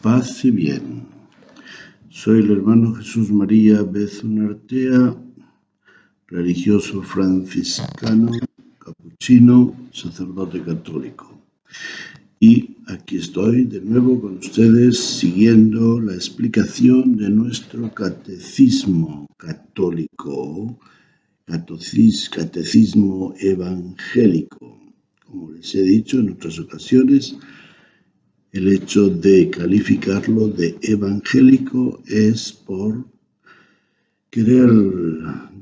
Paz y bien. Soy el hermano Jesús María Bezunartea, religioso franciscano, capuchino, sacerdote católico. Y aquí estoy de nuevo con ustedes siguiendo la explicación de nuestro catecismo católico, catecismo evangélico. Como les he dicho en otras ocasiones, el hecho de calificarlo de evangélico es por querer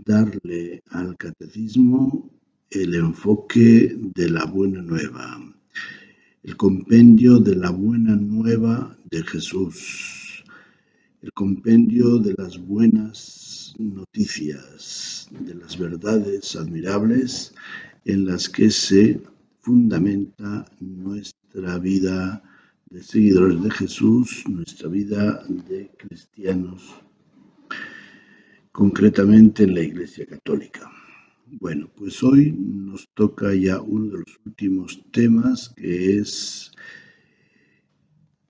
darle al catecismo el enfoque de la buena nueva, el compendio de la buena nueva de Jesús, el compendio de las buenas noticias, de las verdades admirables en las que se fundamenta nuestra vida de seguidores de Jesús, nuestra vida de cristianos, concretamente en la Iglesia Católica. Bueno, pues hoy nos toca ya uno de los últimos temas, que es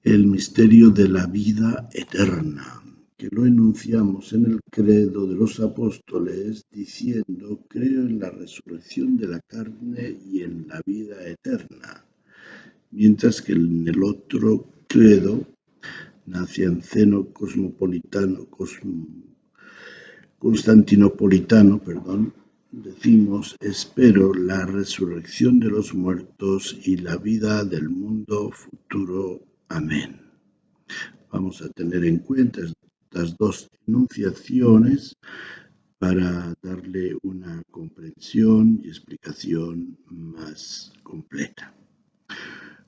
el misterio de la vida eterna, que lo enunciamos en el credo de los apóstoles diciendo: creo en la resurrección de la carne y en la vida eterna. Mientras que en el otro credo, nacianceno constantinopolitano, decimos: espero la resurrección de los muertos y la vida del mundo futuro. Amén. Vamos a tener en cuenta estas dos enunciaciones para darle una comprensión y explicación más completa.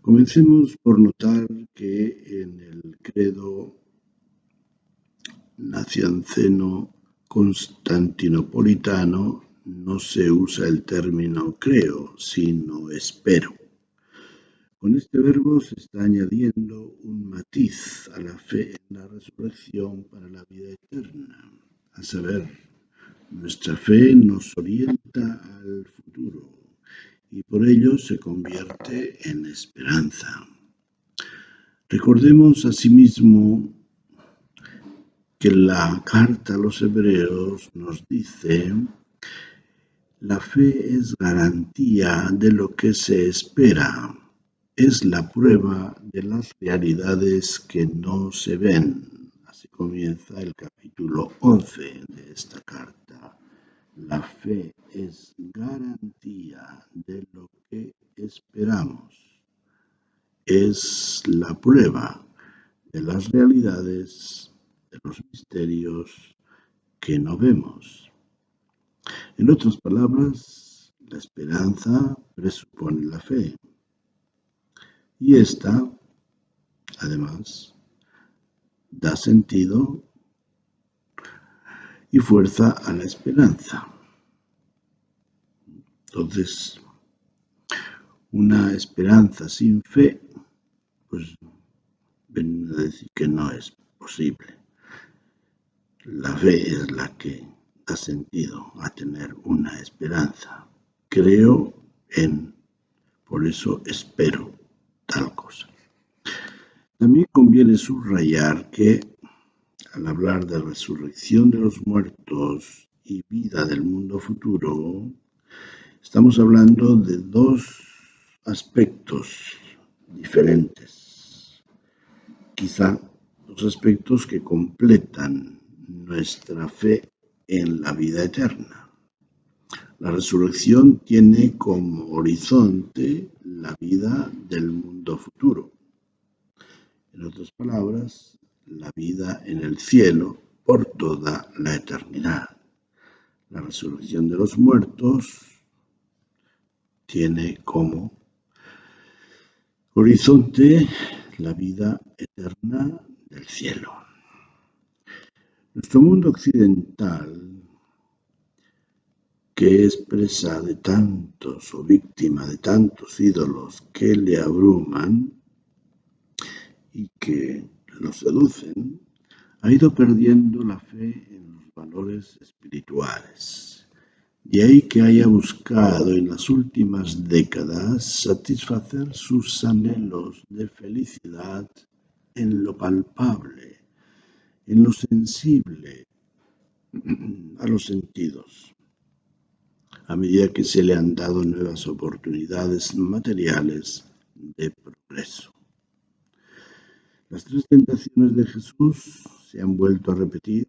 Comencemos por notar que en el credo nacianceno constantinopolitano no se usa el término creo, sino espero. Con este verbo se está añadiendo un matiz a la fe en la resurrección para la vida eterna, a saber, nuestra fe nos orienta al futuro y por ello se convierte en esperanza. Recordemos asimismo que la carta a los hebreos nos dice: la fe es garantía de lo que se espera, es la prueba de las realidades que no se ven. Así comienza el capítulo 11 de esta carta. La fe es garantía de lo que esperamos, es la prueba de las realidades, de los misterios que no vemos. En otras palabras, la esperanza presupone la fe. Y esta, además, da sentido y fuerza a la esperanza. Entonces, una esperanza sin fe, pues ven a decir que no es posible. La fe es la que da sentido a tener una esperanza. Creo en, por eso espero tal cosa. También conviene subrayar que al hablar de resurrección de los muertos y vida del mundo futuro, estamos hablando de dos aspectos diferentes, quizá dos aspectos que completan nuestra fe en la vida eterna. La resurrección tiene como horizonte la vida del mundo futuro. En otras palabras, la vida en el cielo por toda la eternidad. La resurrección de los muertos tiene como horizonte la vida eterna del cielo. Nuestro mundo occidental, que es presa de tantos o víctima de tantos ídolos que le abruman y que lo seducen, ha ido perdiendo la fe en los valores espirituales. De ahí que haya buscado en las últimas décadas satisfacer sus anhelos de felicidad en lo palpable, en lo sensible, a los sentidos, a medida que se le han dado nuevas oportunidades materiales de progreso. Las tres tentaciones de Jesús se han vuelto a repetir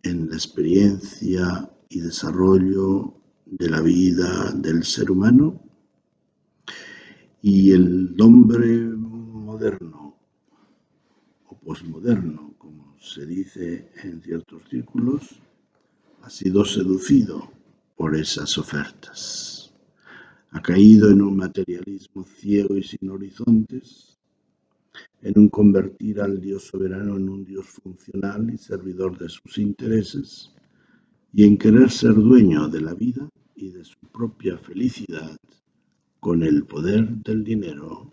en la experiencia y desarrollo de la vida del ser humano, y el hombre moderno o posmoderno, como se dice en ciertos círculos, ha sido seducido por esas ofertas. Ha caído en un materialismo ciego y sin horizontes, en un convertir al Dios soberano en un Dios funcional y servidor de sus intereses, y en querer ser dueño de la vida y de su propia felicidad con el poder del dinero,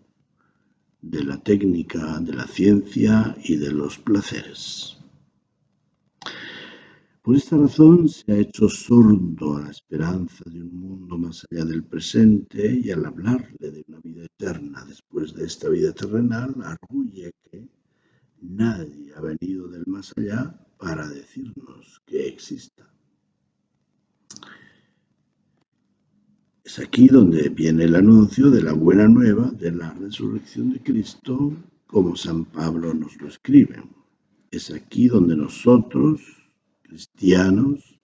de la técnica, de la ciencia y de los placeres. Por esta razón se ha hecho sordo a la esperanza de un mundo más allá del presente, y al hablarle de una vida eterna después de esta vida terrenal, arguye que nadie ha venido del más allá para decirnos que exista. Es aquí donde viene el anuncio de la buena nueva de la resurrección de Cristo, como San Pablo nos lo escribe. Es aquí donde nosotros, cristianos,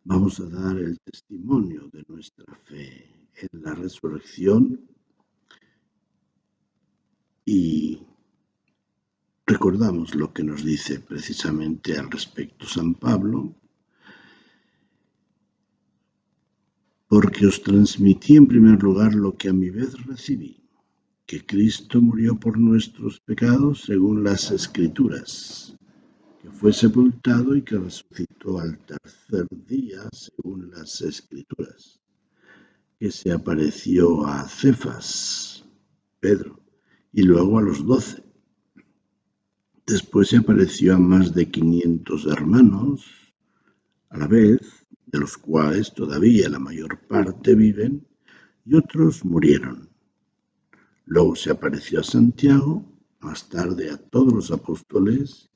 vamos a dar el testimonio de nuestra fe en la resurrección, y recordamos lo que nos dice precisamente al respecto San Pablo: porque os transmití en primer lugar lo que a mi vez recibí, que Cristo murió por nuestros pecados según las Escrituras, que fue sepultado y que resucitó al tercer día según las Escrituras, que se apareció a Cefas, Pedro, y luego a los 12. Después se apareció a más de 500 hermanos a la vez, de los cuales todavía la mayor parte viven y otros murieron. Luego se apareció a Santiago, más tarde a todos los apóstoles,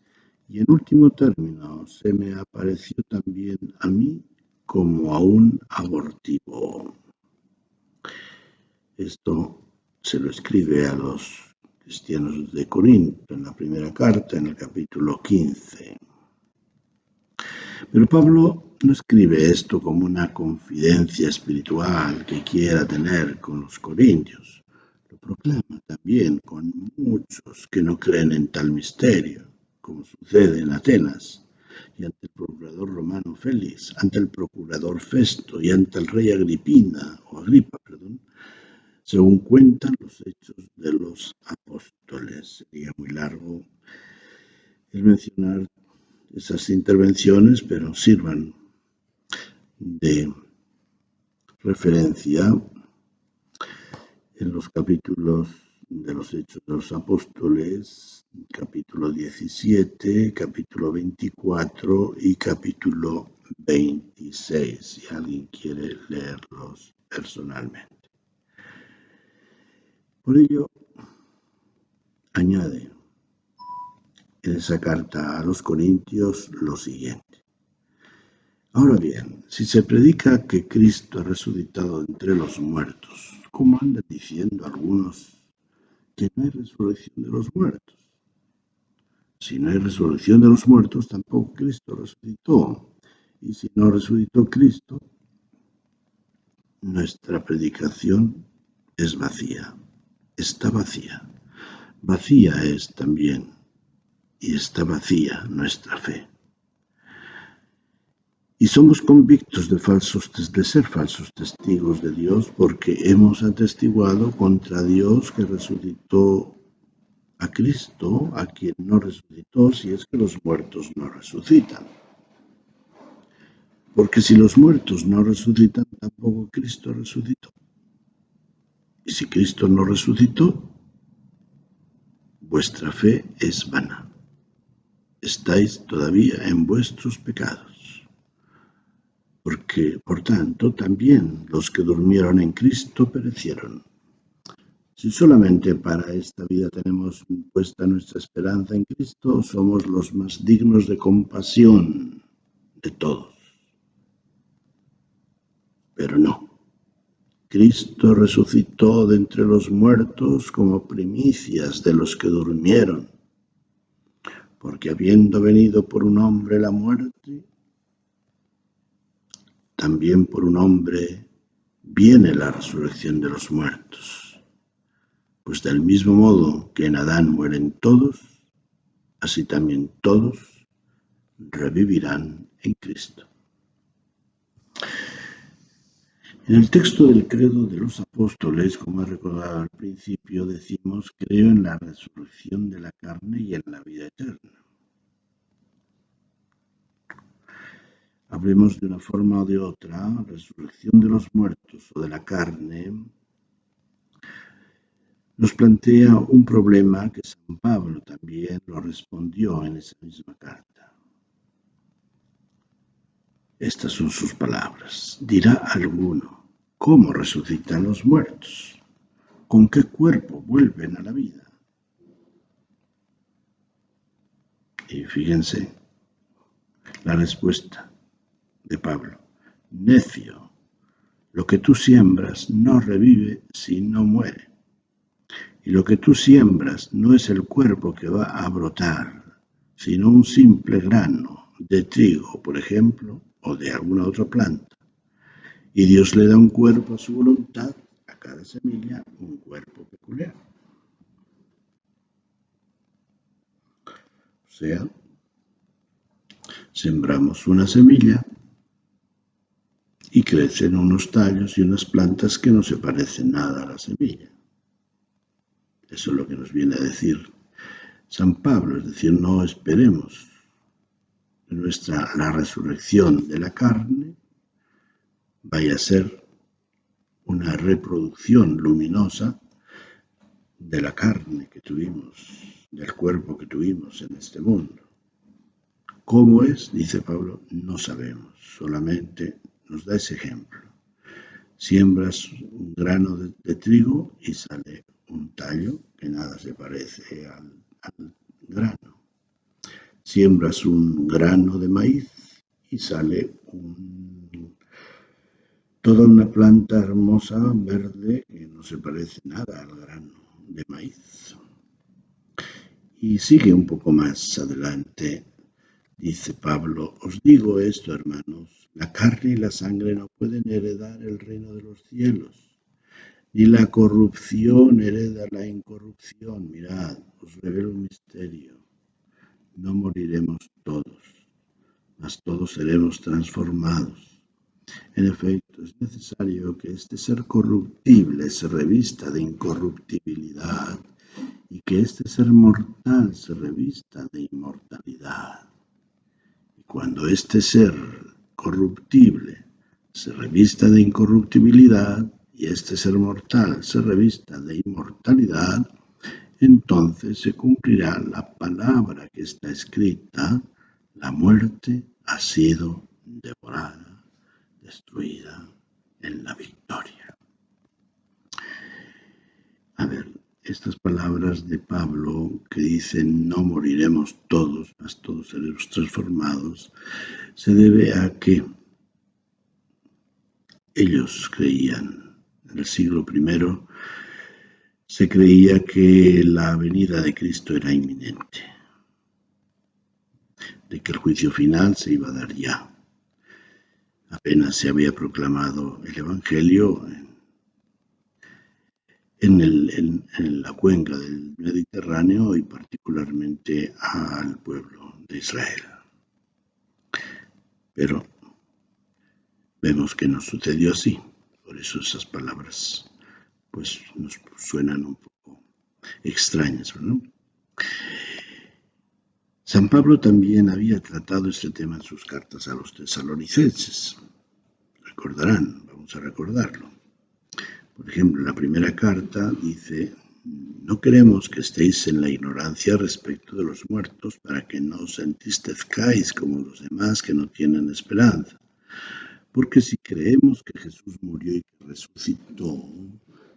y en último término se me apareció también a mí como a un abortivo. Esto se lo escribe a los cristianos de Corinto en la primera carta, en el capítulo 15. Pero Pablo no escribe esto como una confidencia espiritual que quiera tener con los corintios. Lo proclama también con muchos que no creen en tal misterio, como sucede en Atenas, y ante el procurador romano Félix, ante el procurador Festo y ante el rey Agripa, según cuentan los hechos de los apóstoles. Sería muy largo el mencionar esas intervenciones, pero sirvan de referencia en los capítulos de los Hechos de los Apóstoles, capítulo 17, capítulo 24 y capítulo 26, si alguien quiere leerlos personalmente. Por ello, añade en esa carta a los Corintios lo siguiente: ahora bien, si se predica que Cristo ha resucitado entre los muertos, ¿cómo andan diciendo algunos que no hay resurrección de los muertos? Si no hay resurrección de los muertos, tampoco Cristo resucitó. Y si no resucitó Cristo, nuestra predicación es vacía, está vacía. Vacía es también, y está vacía nuestra fe. Y somos convictos de ser falsos testigos de Dios, porque hemos atestiguado contra Dios que resucitó a Cristo, a quien no resucitó, si es que los muertos no resucitan. Porque si los muertos no resucitan, tampoco Cristo resucitó. Y si Cristo no resucitó, vuestra fe es vana. Estáis todavía en vuestros pecados. Porque, por tanto, también los que durmieron en Cristo perecieron. Si solamente para esta vida tenemos puesta nuestra esperanza en Cristo, somos los más dignos de compasión de todos. Pero no. Cristo resucitó de entre los muertos como primicias de los que durmieron, porque habiendo venido por un hombre la muerte, también por un hombre viene la resurrección de los muertos. Pues del mismo modo que en Adán mueren todos, así también todos revivirán en Cristo. En el texto del credo de los apóstoles, como he recordado al principio, decimos: creo en la resurrección de la carne y en la vida eterna. Hablemos de una forma o de otra, resurrección de los muertos o de la carne, nos plantea un problema que San Pablo también lo respondió en esa misma carta. Estas son sus palabras. Dirá alguno: ¿cómo resucitan los muertos? ¿Con qué cuerpo vuelven a la vida? Y fíjense la respuesta de Pablo: necio, lo que tú siembras no revive si no muere. Y lo que tú siembras no es el cuerpo que va a brotar, sino un simple grano de trigo, por ejemplo, o de alguna otra planta. Y Dios le da un cuerpo a su voluntad, a cada semilla un cuerpo peculiar. O sea, sembramos una semilla y crecen unos tallos y unas plantas que no se parecen nada a la semilla. Eso es lo que nos viene a decir San Pablo, es decir, no esperemos la resurrección de la carne vaya a ser una reproducción luminosa de la carne que tuvimos, del cuerpo que tuvimos en este mundo. ¿Cómo es? Dice Pablo, no sabemos, solamente nos da ese ejemplo. Siembras un grano de trigo y sale un tallo que nada se parece al grano. Siembras un grano de maíz y sale toda una planta hermosa, verde, que no se parece nada al grano de maíz. Y sigue un poco más adelante, dice Pablo: os digo esto, hermanos, la carne y la sangre no pueden heredar el reino de los cielos, ni la corrupción hereda la incorrupción. Mirad, os revelo un misterio: no moriremos todos, mas todos seremos transformados. En efecto, es necesario que este ser corruptible se revista de incorruptibilidad y que este ser mortal se revista de inmortalidad. Y cuando este ser corruptible se revista de incorruptibilidad y este ser mortal se revista de inmortalidad, entonces se cumplirá la palabra que está escrita: la muerte ha sido devorada, destruida en la victoria. A ver, estas palabras de Pablo que dicen no moriremos todos, mas todos seremos transformados, se debe a que ellos creían, en el siglo I, se creía que la venida de Cristo era inminente, de que el juicio final se iba a dar ya. Apenas se había proclamado el Evangelio en la cuenca del Mediterráneo y particularmente al pueblo de Israel. Pero vemos que no sucedió así. Por eso esas palabras pues nos suenan un poco extrañas, ¿no? San Pablo también había tratado este tema en sus cartas a los tesalonicenses. Recordarán, vamos a recordarlo. Por ejemplo, en la primera carta dice: no queremos que estéis en la ignorancia respecto de los muertos, para que no os entristezcáis como los demás que no tienen esperanza. Porque si creemos que Jesús murió y que resucitó,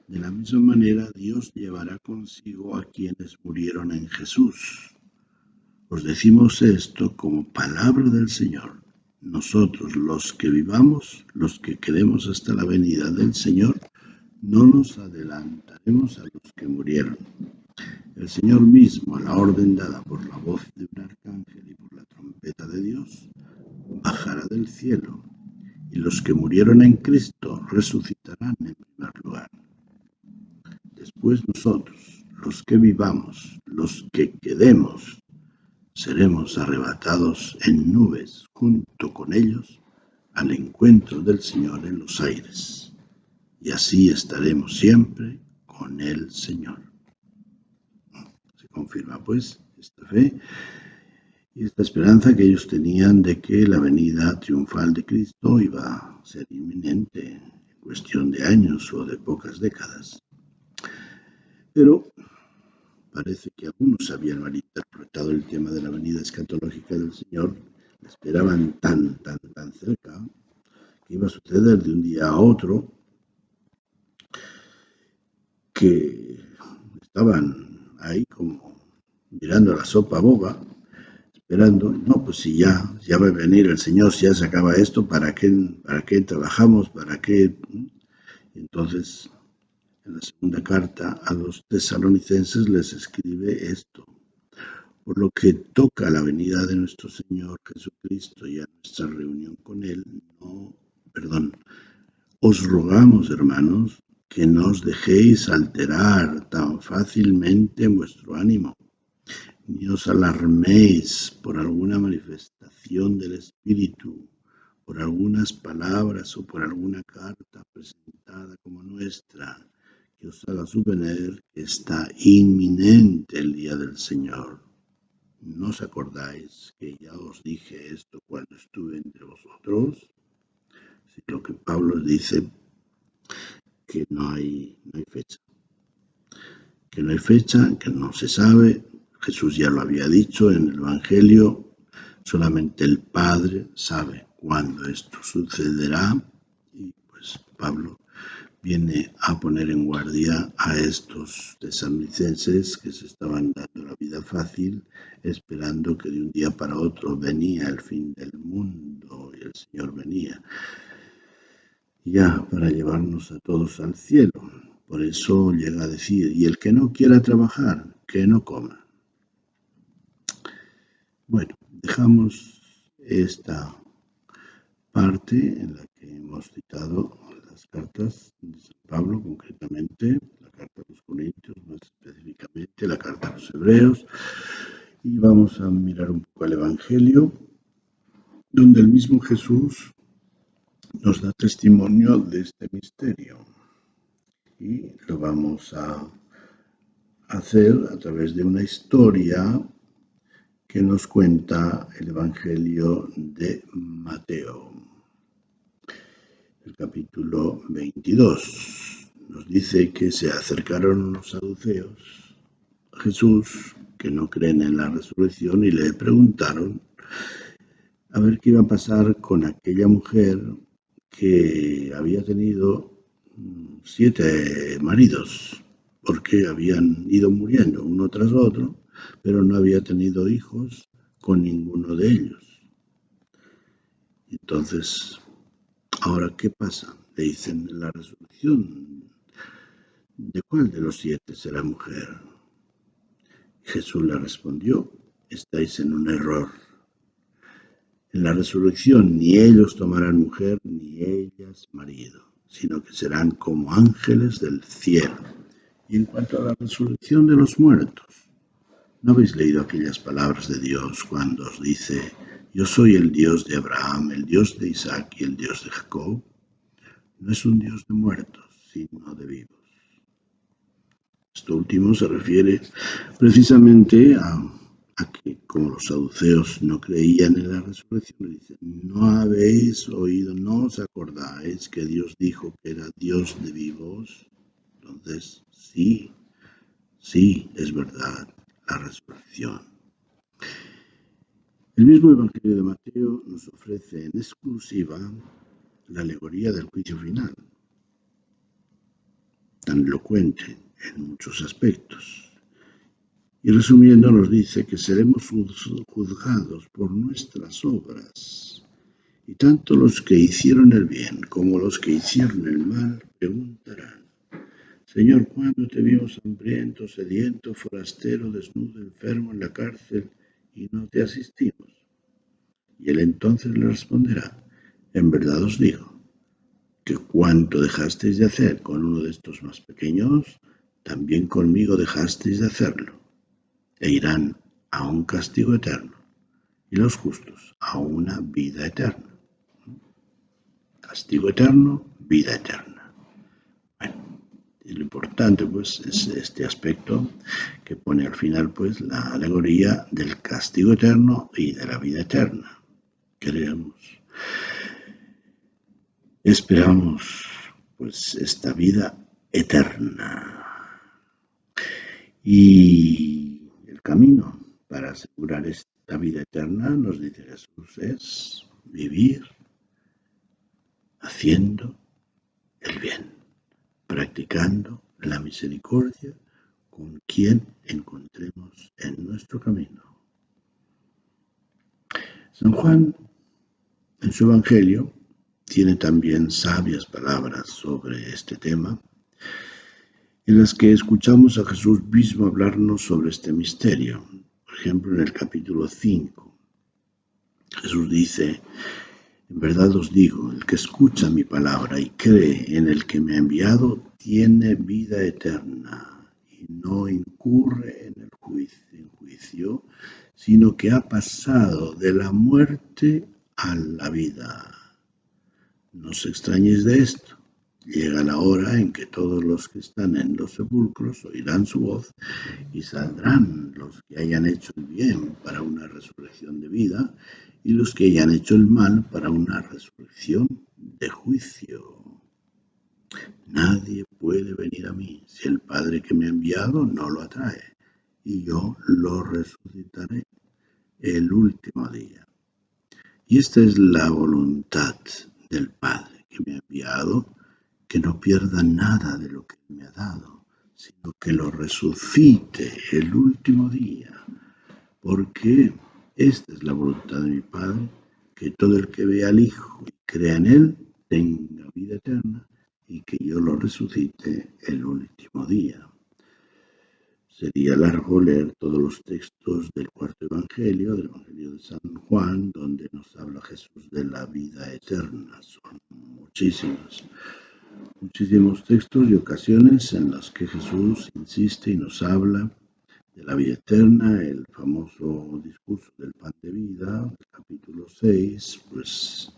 De la misma manera, Dios llevará consigo a quienes murieron en Jesús. Os decimos esto como palabra del Señor. Nosotros, los que vivamos, los que quedemos hasta la venida del Señor, no nos adelantaremos a los que murieron. El Señor mismo, a la orden dada por la voz de un arcángel y por la trompeta de Dios, bajará del cielo, y los que murieron en Cristo resucitarán en primer lugar. Después nosotros, los que vivamos, los que quedemos, seremos arrebatados en nubes junto con ellos al encuentro del Señor en los aires. Y así estaremos siempre con el Señor. Se confirma pues esta fe y esta esperanza que ellos tenían de que la venida triunfal de Cristo iba a ser inminente en cuestión de años o de pocas décadas. Pero parece que algunos habían malinterpretado el tema de la venida escatológica del Señor, la esperaban tan cerca, que iba a suceder de un día a otro, que estaban ahí como mirando la sopa boba, esperando, no, pues si ya va a venir el Señor, si ya se acaba esto, ¿para qué trabajamos? ¿Para qué? Entonces, en la segunda carta a los tesalonicenses les escribe esto. Por lo que toca a la venida de nuestro Señor Jesucristo y a nuestra reunión con Él, os rogamos, hermanos, que no os dejéis alterar tan fácilmente en vuestro ánimo, ni os alarméis por alguna manifestación del Espíritu, por algunas palabras o por alguna carta presentada como nuestra, que os haga suponer que está inminente el día del Señor. ¿No os acordáis que ya os dije esto cuando estuve entre vosotros? Sí, lo que Pablo dice que no hay fecha. Que no hay fecha, que no se sabe. Jesús ya lo había dicho en el Evangelio. Solamente el Padre sabe cuándo esto sucederá. Y pues Pablo viene a poner en guardia a estos tesalonicenses que se estaban dando la vida fácil, esperando que de un día para otro venía el fin del mundo y el Señor venía ya para llevarnos a todos al cielo. Por eso llega a decir, y el que no quiera trabajar, que no coma. Bueno, dejamos esta parte en la que hemos citado las cartas de San Pablo, concretamente la carta a los Corintios, más específicamente la carta a los Hebreos, y vamos a mirar un poco el Evangelio, donde el mismo Jesús nos da testimonio de este misterio, y lo vamos a hacer a través de una historia que nos cuenta el Evangelio de Mateo. El capítulo 22 nos dice que se acercaron los saduceos a Jesús, que no creen en la resurrección, y le preguntaron a ver qué iba a pasar con aquella mujer que había tenido 7 maridos, porque habían ido muriendo uno tras otro, pero no había tenido hijos con ninguno de ellos. Entonces, ahora, ¿qué pasa? Le dicen, la resurrección, ¿de cuál de los 7 será mujer? Jesús le respondió, estáis en un error. En la resurrección ni ellos tomarán mujer, ni ellas marido, sino que serán como ángeles del cielo. Y en cuanto a la resurrección de los muertos, ¿no habéis leído aquellas palabras de Dios cuando os dice, yo soy el Dios de Abraham, el Dios de Isaac y el Dios de Jacob? No es un Dios de muertos, sino de vivos. Esto último se refiere precisamente a que, como los saduceos no creían en la resurrección, dicen, no habéis oído, no os acordáis que Dios dijo que era Dios de vivos. Entonces, sí, es verdad, la resurrección. El mismo Evangelio de Mateo nos ofrece en exclusiva la alegoría del juicio final. tan elocuente en muchos aspectos. Y resumiendo nos dice que seremos juzgados por nuestras obras. Y tanto los que hicieron el bien como los que hicieron el mal preguntarán: Señor, ¿cuándo te vimos hambriento, sediento, forastero, desnudo, enfermo en la cárcel y no te asistimos? Y él entonces le responderá: en verdad os digo, que cuanto dejasteis de hacer con uno de estos más pequeños, también conmigo dejasteis de hacerlo. E irán a un castigo eterno, y los justos a una vida eterna. Castigo eterno, vida eterna. Bueno, y lo importante pues es este aspecto que pone al final pues la alegoría del castigo eterno y de la vida eterna. Esperamos pues esta vida eterna. Y el camino para asegurar esta vida eterna, nos dice Jesús, es vivir haciendo el bien, practicando la misericordia con quien encontremos en nuestro camino. San Juan, en su Evangelio, tiene también sabias palabras sobre este tema, en las que escuchamos a Jesús mismo hablarnos sobre este misterio. Por ejemplo, en el capítulo 5, Jesús dice: en verdad os digo, el que escucha mi palabra y cree en el que me ha enviado, tiene vida eterna y no incurre en el juicio, sino que ha pasado de la muerte a la vida. No os extrañéis de esto. Llega la hora en que todos los que están en los sepulcros oirán su voz y saldrán los que hayan hecho el bien para una resurrección de vida y los que hayan hecho el mal para una resurrección de juicio. Nadie puede venir a mí si el Padre que me ha enviado no lo atrae, y yo lo resucitaré el último día. Y esta es la voluntad del Padre que me ha enviado, que no pierda nada de lo que me ha dado, sino que lo resucite el último día, porque esta es la voluntad de mi Padre, que todo el que vea al Hijo y crea en Él tenga vida eterna, y que yo lo resucite el último día. Sería largo leer todos los textos del cuarto Evangelio, del Evangelio de San Juan, donde nos habla Jesús de la vida eterna. Son muchísimos textos y ocasiones en las que Jesús insiste y nos habla de la vida eterna. El famoso discurso del pan de vida, el capítulo 6, pues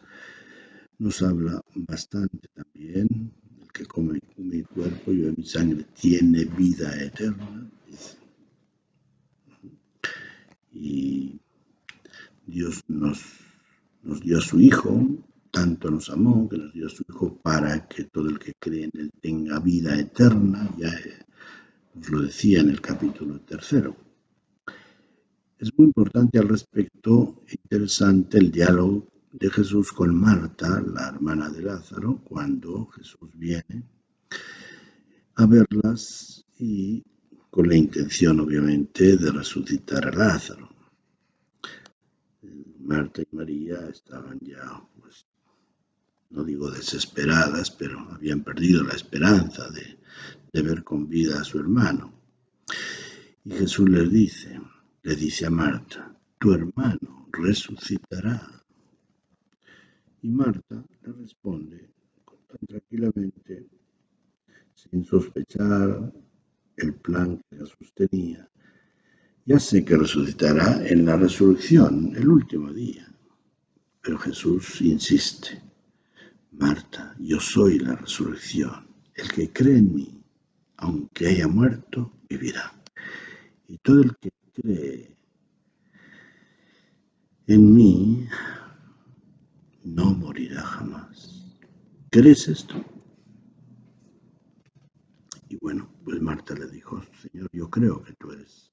nos habla bastante también. El que come mi cuerpo y bebe mi sangre tiene vida eterna, dice. Y Dios nos dio a su Hijo, tanto nos amó que nos dio a su Hijo para que todo el que cree en Él tenga vida eterna. Ya nos lo decía en el capítulo 3. Es muy importante al respecto, interesante el diálogo de Jesús con Marta, la hermana de Lázaro, cuando Jesús viene a verlas y con la intención, obviamente, de resucitar a Lázaro. Marta y María estaban ya, pues, no digo desesperadas, pero habían perdido la esperanza de ver con vida a su hermano. Y Jesús le dice a Marta: tu hermano resucitará. Y Marta le responde tan tranquilamente, sin sospechar el plan que Jesús tenía: ya sé que resucitará en la resurrección, el último día. Pero Jesús insiste: Marta, yo soy la resurrección. El que cree en mí, aunque haya muerto, vivirá. Y todo el que cree en mí no morirá jamás. ¿Crees esto? Y bueno, pues Marta le dijo: Señor, yo creo que tú eres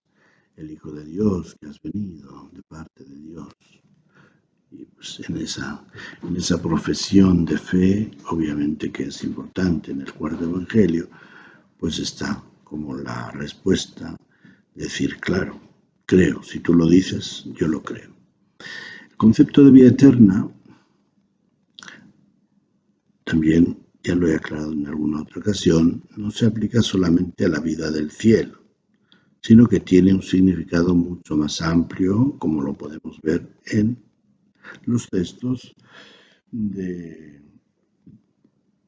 el Hijo de Dios, que has venido de parte de Dios. Y pues en esa profesión de fe, obviamente que es importante en el cuarto Evangelio, pues está como la respuesta, decir, claro, creo, si tú lo dices, yo lo creo. El concepto de vida eterna, también ya lo he aclarado en alguna otra ocasión, no se aplica solamente a la vida del cielo, sino que tiene un significado mucho más amplio, como lo podemos ver en los textos del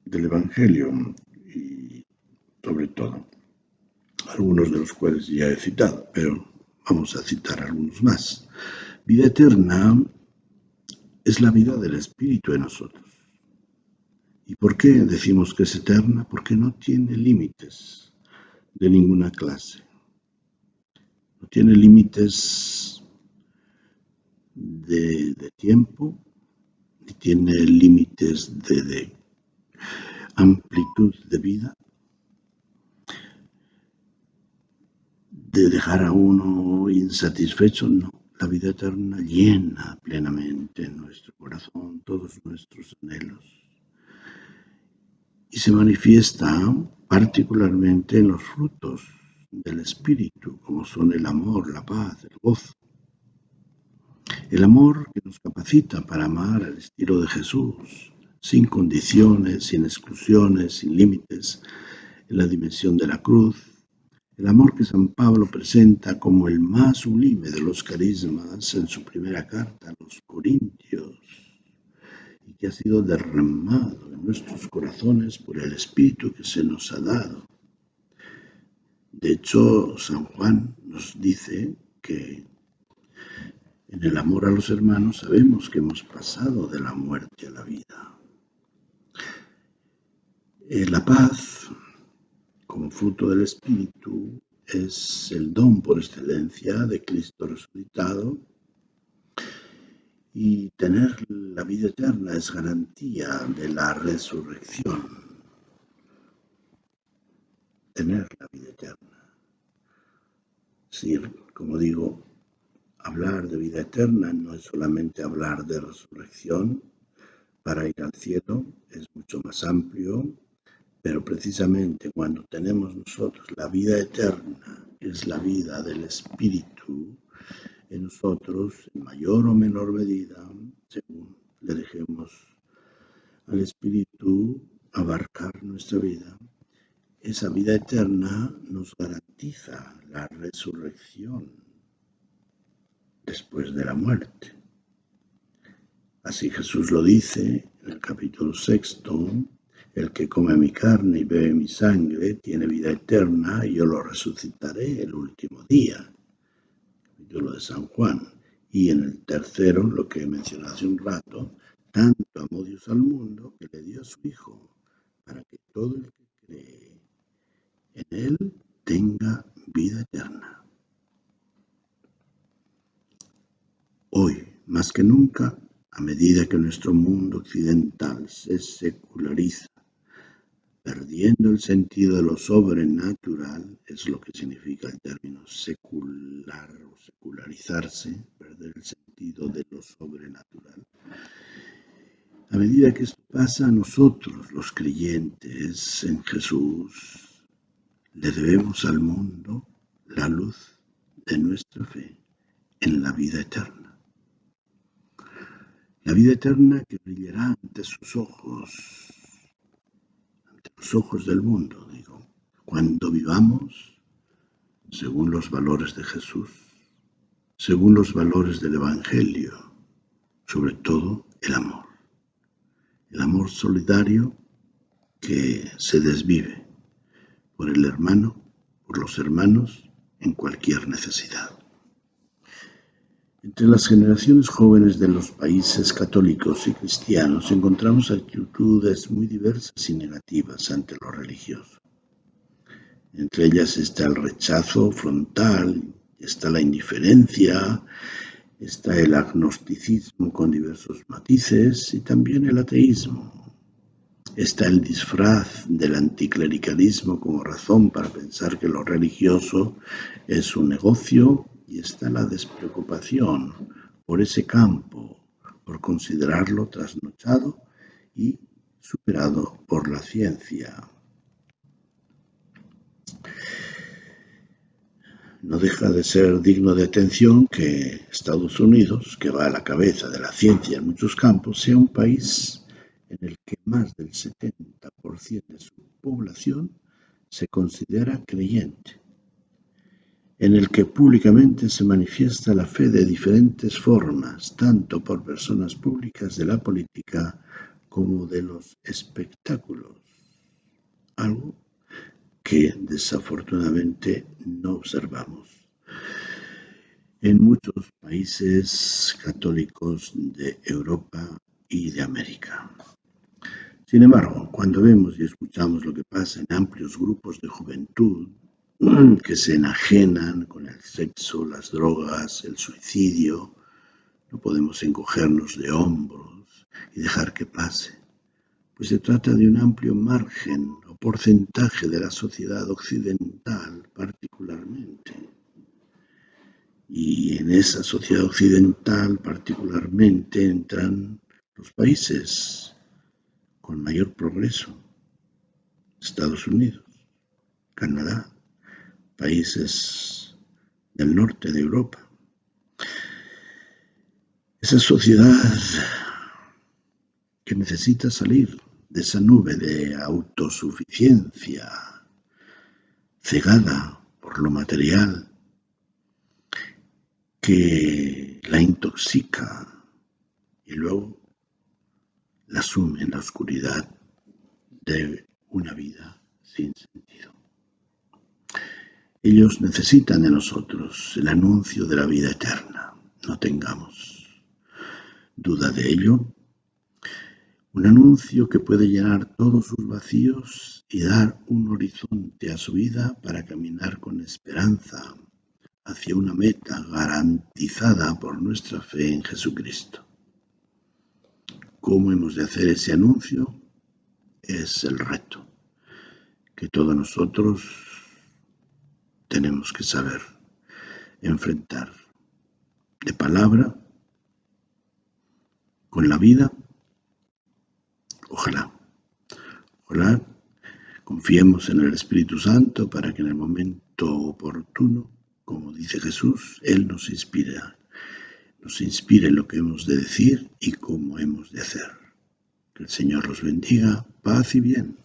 Evangelio y sobre todo algunos de los cuales ya he citado, pero vamos a citar algunos más. Vida eterna es la vida del Espíritu en nosotros. ¿Y por qué decimos que es eterna? Porque no tiene límites de ninguna clase. No tiene límites de tiempo, ni tiene límites de amplitud de vida, de dejar a uno insatisfecho, no. La vida eterna llena plenamente en nuestro corazón todos nuestros anhelos y se manifiesta particularmente en los frutos del Espíritu, como son el amor, la paz, el gozo. El amor que nos capacita para amar al estilo de Jesús, sin condiciones, sin exclusiones, sin límites, en la dimensión de la cruz. El amor que San Pablo presenta como el más sublime de los carismas en su primera carta a los Corintios y que ha sido derramado en nuestros corazones por el Espíritu que se nos ha dado. De hecho, San Juan nos dice que en el amor a los hermanos sabemos que hemos pasado de la muerte a la vida. La paz, como fruto del Espíritu, es el don por excelencia de Cristo resucitado y tener la vida eterna es garantía de la resurrección. Tener la vida eterna. Sí, como digo, hablar de vida eterna no es solamente hablar de resurrección para ir al cielo, es mucho más amplio, pero precisamente cuando tenemos nosotros la vida eterna, que es la vida del Espíritu en nosotros, en mayor o menor medida, según le dejemos al Espíritu abarcar nuestra vida, esa vida eterna nos garantiza la resurrección después de la muerte. Así Jesús lo dice en el capítulo 6, el que come mi carne y bebe mi sangre tiene vida eterna y yo lo resucitaré el último día. Capítulo de San Juan. Y en el tercero, lo que mencioné hace un rato, tanto amó Dios al mundo que le dio a su Hijo, para que todo el que cree en Él tenga vida eterna. Hoy, más que nunca, a medida que nuestro mundo occidental se seculariza, perdiendo el sentido de lo sobrenatural, es lo que significa el término secular o secularizarse, perder el sentido de lo sobrenatural. A medida que esto pasa, nosotros, los creyentes en Jesús, le debemos al mundo la luz de nuestra fe en la vida eterna. La vida eterna que brillará ante sus ojos, ante los ojos del mundo, digo, cuando vivamos según los valores de Jesús, según los valores del Evangelio, sobre todo el amor solidario que se desvive por el hermano, por los hermanos en cualquier necesidad. Entre las generaciones jóvenes de los países católicos y cristianos encontramos actitudes muy diversas y negativas ante lo religioso. Entre ellas está el rechazo frontal, está la indiferencia, está el agnosticismo con diversos matices y también el ateísmo. Está el disfraz del anticlericalismo como razón para pensar que lo religioso es un negocio y está la despreocupación por ese campo, por considerarlo trasnochado y superado por la ciencia. No deja de ser digno de atención que Estados Unidos, que va a la cabeza de la ciencia en muchos campos, sea un país en el que más del 70% de su población se considera creyente, en el que públicamente se manifiesta la fe de diferentes formas, tanto por personas públicas de la política como de los espectáculos, algo que desafortunadamente no observamos en muchos países católicos de Europa y de América. Sin embargo, cuando vemos y escuchamos lo que pasa en amplios grupos de juventud que se enajenan con el sexo, las drogas, el suicidio, no podemos encogernos de hombros y dejar que pase, pues se trata de un amplio margen o porcentaje de la sociedad occidental particularmente. Y en esa sociedad occidental particularmente entran los países con mayor progreso, Estados Unidos, Canadá, países del norte de Europa. Esa sociedad que necesita salir de esa nube de autosuficiencia cegada por lo material que la intoxica y luego la sume en la oscuridad de una vida sin sentido. Ellos necesitan de nosotros el anuncio de la vida eterna, no tengamos duda de ello. Un anuncio que puede llenar todos sus vacíos y dar un horizonte a su vida para caminar con esperanza hacia una meta garantizada por nuestra fe en Jesucristo. ¿Cómo hemos de hacer ese anuncio? Es el reto que todos nosotros tenemos que saber enfrentar de palabra, con la vida. Ojalá confiemos en el Espíritu Santo para que en el momento oportuno, como dice Jesús, Él nos inspire en lo que hemos de decir y cómo hemos de hacer. Que el Señor los bendiga, paz y bien.